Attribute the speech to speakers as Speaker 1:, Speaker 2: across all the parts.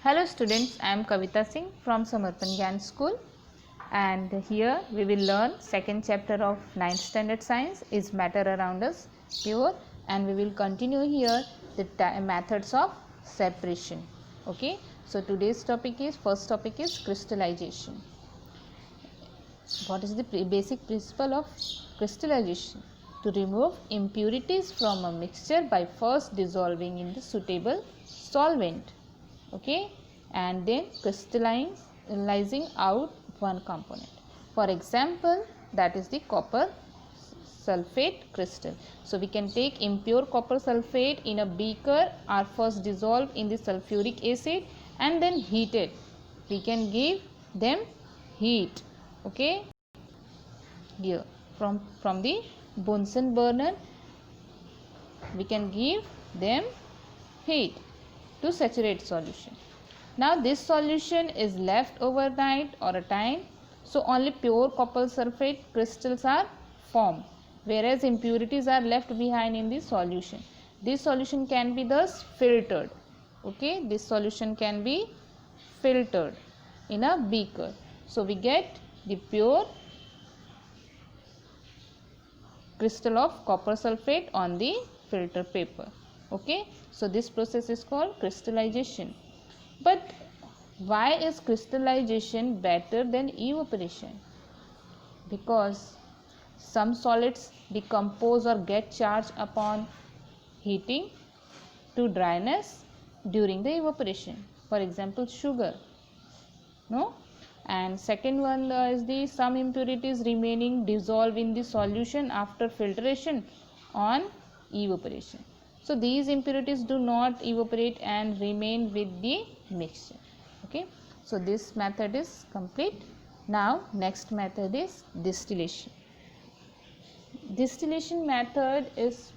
Speaker 1: Hello students, I am Kavita Singh from Samarpan Gyan School, and here we will learn second chapter of 9th standard science is matter around us pure, and we will continue here the methods of separation. Okay, so today's first topic is crystallization. What is the basic principle of crystallization? To remove impurities from a mixture by first dissolving in the suitable solvent. Okay, and then crystallizing out one component. For example, that is the copper sulfate crystal. So we can take impure copper sulfate in a beaker, are first dissolved in the sulfuric acid and then heated. We can give them heat. Okay, here from the Bunsen burner we can give them heat to saturate solution. Now this solution is left overnight or a time, so only pure copper sulfate crystals are formed, whereas impurities are left behind in the solution. This solution can be thus filtered. Okay, this solution can be filtered in a beaker. So we get the pure crystal of copper sulfate on the filter paper. Okay, so this process is called crystallization. But why is crystallization better than evaporation? Because some solids decompose or get charged upon heating to dryness during the evaporation. For example, sugar. No? And second one is the some impurities remaining dissolve in the solution after filtration on evaporation. So these impurities do not evaporate and remain with the mixture. Okay, so this method is complete. Now next method is distillation. Distillation method is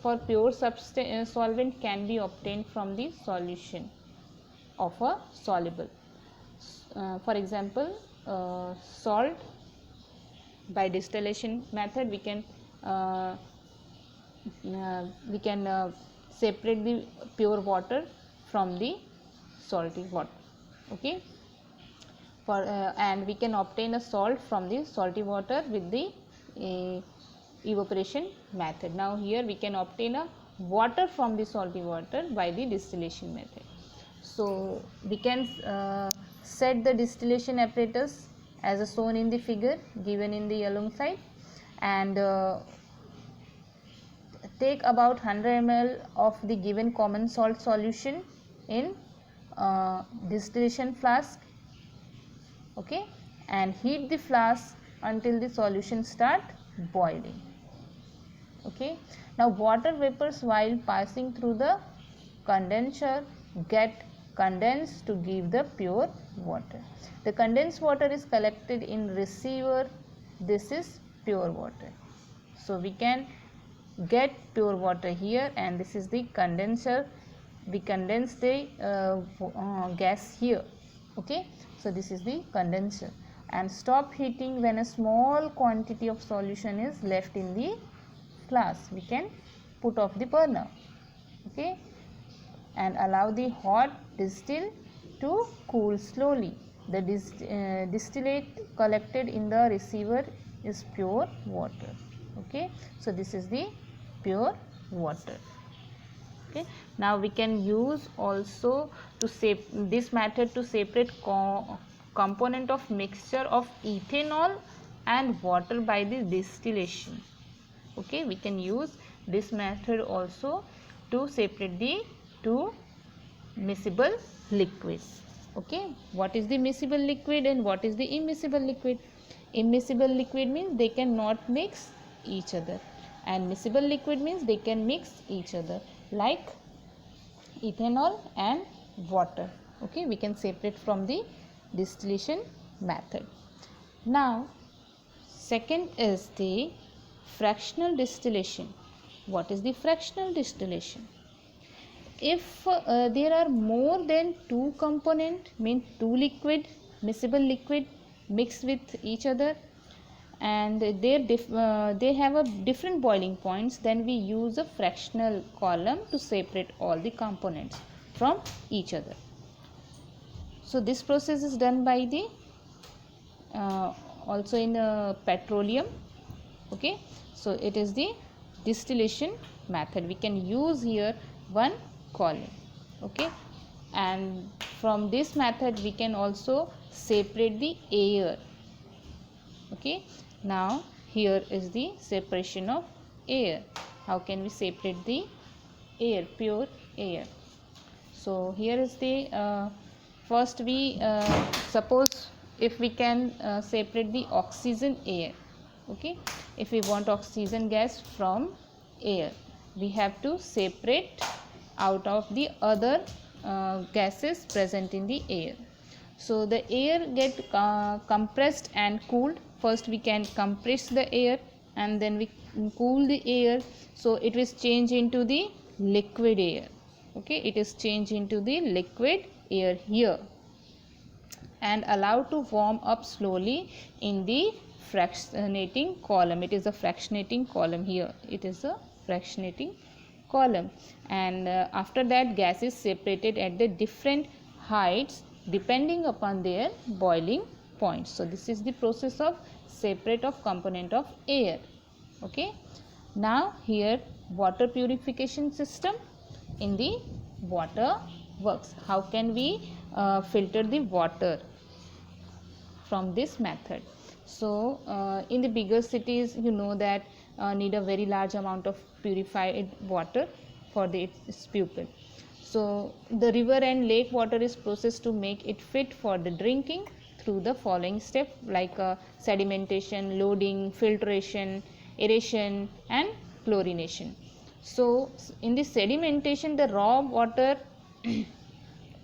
Speaker 1: for pure solvent can be obtained from the solution of a soluble. For example, salt. By distillation method we can separate the pure water from the salty water. Okay, and we can obtain a salt from the salty water with the evaporation method. Now here we can obtain a water from the salty water by the distillation method. So we can set the distillation apparatus as shown in the figure given in the yellow side, and take about 100 ml of the given common salt solution in distillation flask. Okay, and heat the flask until the solution start boiling. Okay, now water vapors while passing through the condenser get condensed to give the pure water. The condensed water is collected in receiver. This is pure water. So we can get pure water here, and this is the condenser. We condense the gas here. Okay, so this is the condenser, and stop heating when a small quantity of solution is left in the flask. We can put off the burner. Okay, and allow the hot distill to cool slowly. The distillate collected in the receiver is pure water. Okay, so this is the pure water. Okay, now we can use also to this method to separate component of mixture of ethanol and water by the distillation. Okay, we can use this method also to separate the two miscible liquids. Okay, what is the miscible liquid and what is the immiscible liquid? Immiscible liquid means they cannot mix each other, and miscible liquid means they can mix each other, like ethanol and water. Okay, we can separate from the distillation method. Now second is the fractional distillation. What is the fractional distillation? If there are more than two component, mean two liquid miscible liquid mixed with each other, and they have a different boiling points, then we use a fractional column to separate all the components from each other. So this process is done by the also in petroleum. Okay, so it is the distillation method. We can use here one column. Okay, and from this method we can also separate the air. Okay, now here is the separation of air. How can we separate the air, pure air? So here is the first we suppose if we can separate the oxygen air. Okay, if we want oxygen gas from air, we have to separate out of the other gases present in the air. So the air get compressed and cooled. First we can compress the air and then we cool the air, so it is changed into the liquid air. Okay, it is changed into the liquid air here and allowed to warm up slowly in the fractionating column. It is a fractionating column here. It is a fractionating column, and after that gas is separated at the different heights depending upon their boiling points. So this is the process of separate of component of air. Okay, now here water purification system in the water works. How can we filter the water from this method? So in the bigger cities, you know that need a very large amount of purified water for its pupil. So the river and lake water is processed to make it fit for the drinking through the following step, like sedimentation, loading, filtration, aeration and chlorination. So in the sedimentation, the raw water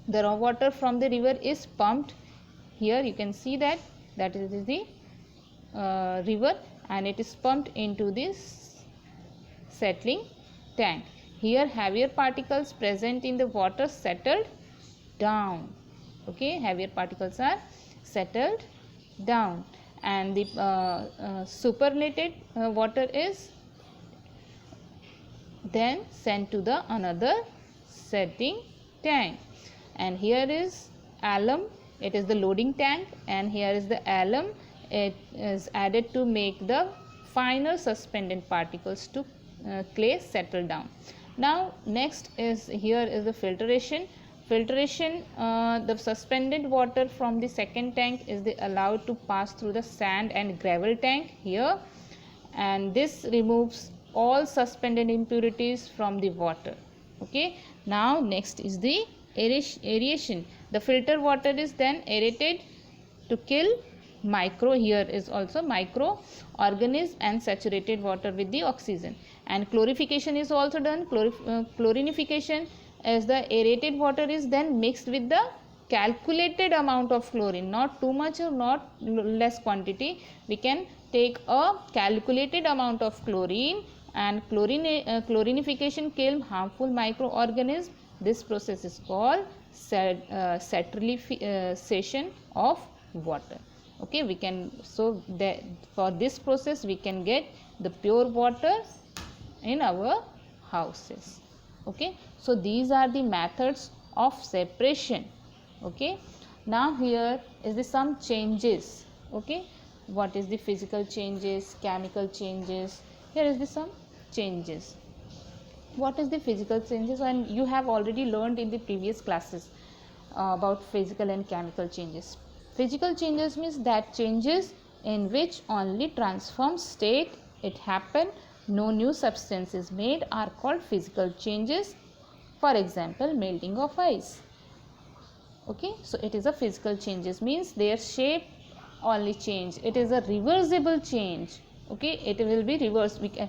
Speaker 1: the raw water from the river is pumped. Here you can see that is the river, and it is pumped into this settling tank. Here heavier particles present in the water settled down. Okay, heavier particles are settled down, and the supernated water is then sent to the another setting tank. And here is alum, it is the loading tank, and here is the alum. It is added to make the finer suspended particles to clay settle down. Now next is here is the filtration. The suspended water from the second tank is allowed to pass through the sand and gravel tank here, and this removes all suspended impurities from the water. Okay, now next is the aeration. The filter water is then aerated to kill here is also microorganisms and saturated water with the oxygen. And chlorification is also done. Chlorinification, as the aerated water is then mixed with the calculated amount of chlorine, not too much or not less quantity. We can take a calculated amount of chlorine, and chlorinification kill harmful microorganisms. This process is called saturation of water. Okay, we can, so for this process we can get the pure water in our houses. Okay, so these are the methods of separation. Okay, now here is the some changes. Okay, what is the physical changes, chemical changes? Here is the some changes. What is the physical changes? And you have already learned in the previous classes about physical and chemical changes. Physical changes means that changes in which only transform state it happen, no new substance is made, are called physical changes. For example, melting of ice. Okay, so it is a physical changes, means their shape only change. It is a reversible change. Okay, it will be reversed. We can,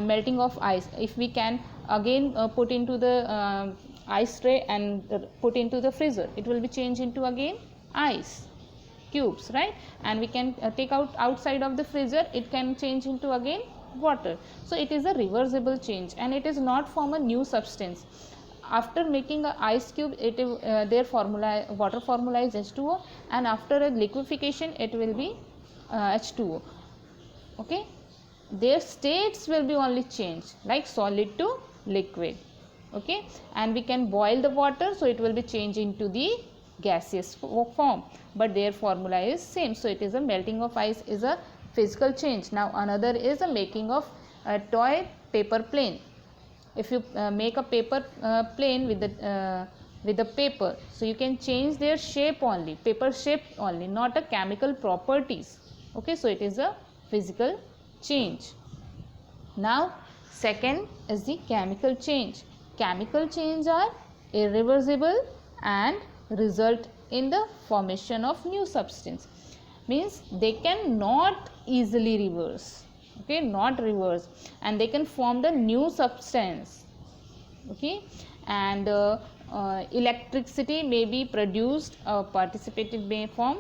Speaker 1: melting of ice, if we can again put into the ice tray and put into the freezer, it will be changed into again ice cubes, right? And we can take out outside of the freezer, it can change into again water. So it is a reversible change, and it is not from a new substance. After making a ice cube, their formula, water formula is H2O, and after a liquefaction it will be H2O. Okay, their states will be only changed, like solid to liquid. Okay, and we can boil the water, so it will be changed into the gaseous form, but their formula is same. So it is a melting of ice is a physical change. Now another is a making of a toy paper plane. If you make a paper plane with the paper, so you can change their shape only, paper shape only, not a chemical properties. Okay, so it is a physical change. Now second is the chemical change. Chemical change are irreversible and result in the formation of new substance, means they cannot easily reverse, okay, not reverse, and they can form the new substance. Okay, and electricity may be produced, participated may form.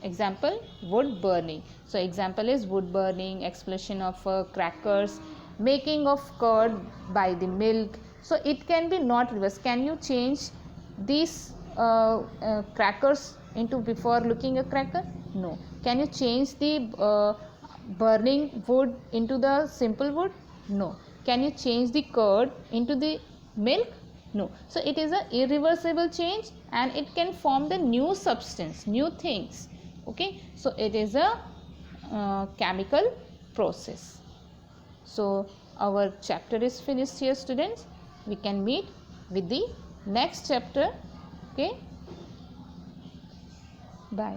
Speaker 1: Example, wood burning. So example is wood burning, explosion of crackers, making of curd by the milk. So it can be not reverse. Can you change these crackers into before looking a cracker? No. Can you change the burning wood into the simple wood? No. Can you change the curd into the milk? No. So it is a irreversible change, and it can form the new substance, new things. Okay, so it is a chemical process. So our chapter is finished here, students. We can meet with the next chapter. Okay, bye.